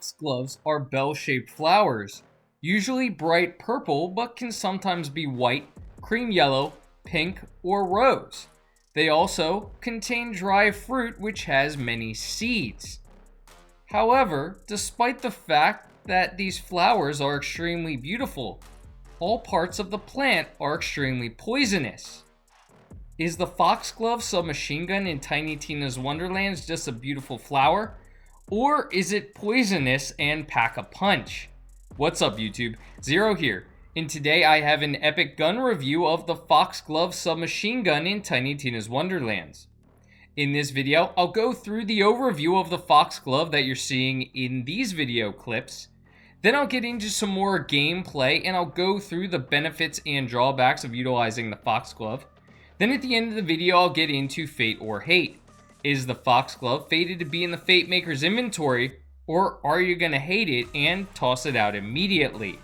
Foxgloves are bell-shaped flowers, usually bright purple but can sometimes be white, cream yellow, pink, or rose. They also contain dry fruit which has many seeds. However, despite the fact that these flowers are extremely beautiful, all parts of the plant are extremely poisonous. Is the Foxglove Submachine Gun in Tiny Tina's Wonderlands just a beautiful flower? Or is it poisonous and pack a punch? What's up YouTube? Zero here, and today I have an epic gun review of the Foxglove Submachine Gun in Tiny Tina's Wonderlands. In this video, I'll go through the overview of the Foxglove that you're seeing in these video clips. Then I'll get into some more gameplay and I'll go through the benefits and drawbacks of utilizing the Foxglove. Then at the end of the video, I'll get into Fate or Hate. Is the Foxglove fated to be in the Fate Maker's inventory, or are you going to hate it and toss it out immediately?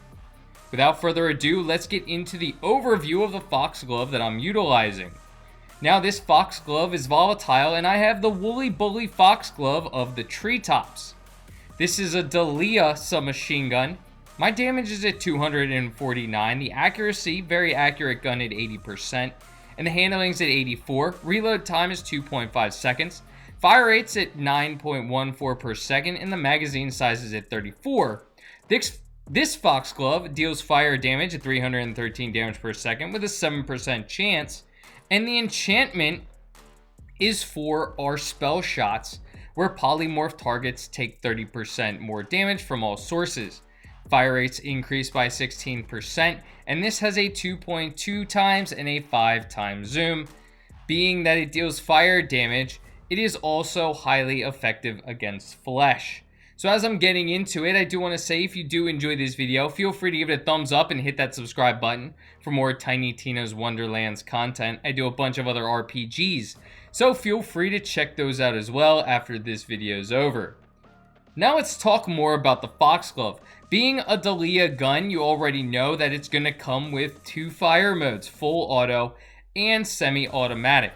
Without further ado, let's get into the overview of the Foxglove that I'm utilizing. Now this Foxglove is volatile and I have the Wooly-Bully Foxglove of the Treetops. This is a Dahlia Submachine Gun. My damage is at 249, the accuracy, very accurate gun at 80%, and the handling's at 84. Reload time is 2.5 seconds. Fire rate's at 9.14 per second, and the magazine size is at 34. This Foxglove deals fire damage at 313 damage per second with a 7% chance, and the enchantment is for our spell shots, where polymorph targets take 30% more damage from all sources. Fire rates increase by 16%, and this has a 2.2 times and a 5 times zoom. Being that it deals fire damage, it is also highly effective against flesh. So as I'm getting into it, I do want to say if you do enjoy this video, feel free to give it a thumbs up and hit that subscribe button for more Tiny Tina's Wonderlands content. I do a bunch of other RPGs, so feel free to check those out as well after this video is over. Now let's talk more about the Foxglove. Being a Dahlia gun, you already know that it's going to come with two fire modes, full auto and semi-automatic.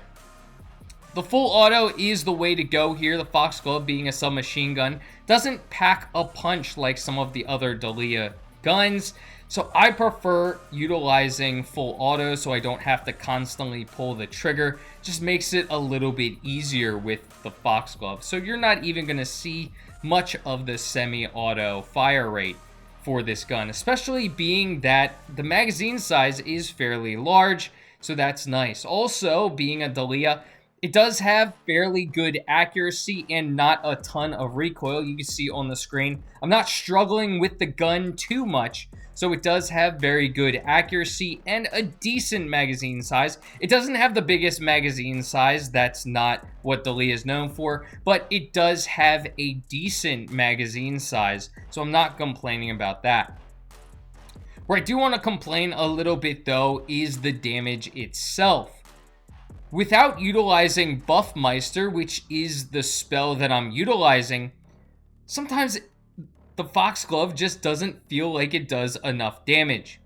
The full auto is the way to go here. The Foxglove, being a submachine gun, doesn't pack a punch like some of the other Dahlia guns, so I prefer utilizing full auto so I don't have to constantly pull the trigger. Just makes it a little bit easier with the Foxglove, so you're not even going to see much of the semi-auto fire rate for this gun, especially being that the magazine size is fairly large, so that's nice. Also, being a Dahlia, it does have fairly good accuracy and not a ton of recoil. You can see on the screen, I'm not struggling with the gun too much, so it does have very good accuracy and a decent magazine size. It doesn't have the biggest magazine size, that's not what Dahlia is known for, but it does have a decent magazine size, so I'm not complaining about that. Where I do want to complain a little bit though is the damage itself. Without utilizing Buffmeister, which is the spell that I'm utilizing, sometimes the Foxglove just doesn't feel like it does enough damage.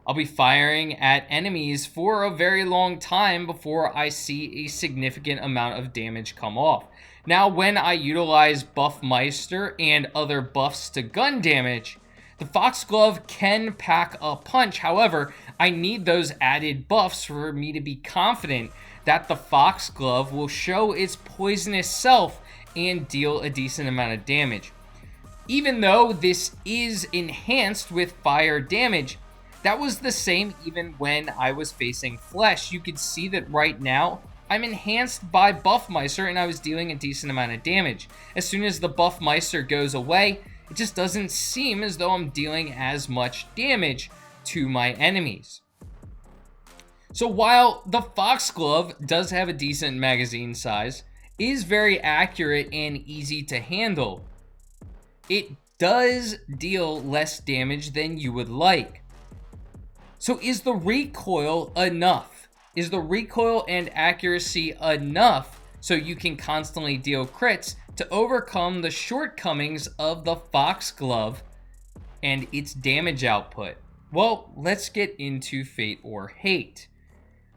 I'll be firing at enemies for a very long time before I see a significant amount of damage come off. Now, when I utilize Buffmeister and other buffs to gun damage, the Foxglove can pack a punch. However, I need those added buffs for me to be confident that the Foxglove will show its poisonous self and deal a decent amount of damage. Even though this is enhanced with fire damage, that was the same even when I was facing flesh. You could see that right now I'm enhanced by Buffmeister and I was dealing a decent amount of damage. As soon as the Buffmeister goes away, it just doesn't seem as though I'm dealing as much damage to my enemies. So while the Foxglove does have a decent magazine size, is very accurate and easy to handle, it does deal less damage than you would like. So is the recoil enough? Is the recoil and accuracy enough so you can constantly deal crits to overcome the shortcomings of the Foxglove and its damage output? Well, let's get into Fate or Hate.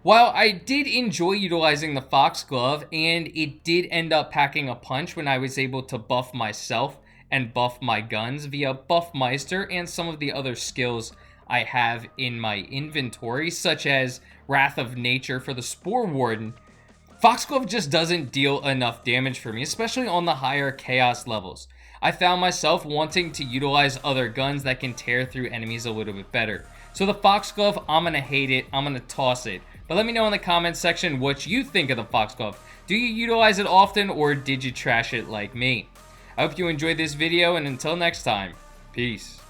While I did enjoy utilizing the Foxglove and it did end up packing a punch when I was able to buff myself and buff my guns via Buffmeister and some of the other skills I have in my inventory, such as Wrath of Nature for the Spore Warden, Foxglove just doesn't deal enough damage for me, especially on the higher chaos levels. I found myself wanting to utilize other guns that can tear through enemies a little bit better. So the Foxglove, I'm gonna hate it, I'm gonna toss it. But let me know in the comments section what you think of the Foxglove. Do you utilize it often, or did you trash it like me? I hope you enjoyed this video, and until next time, peace.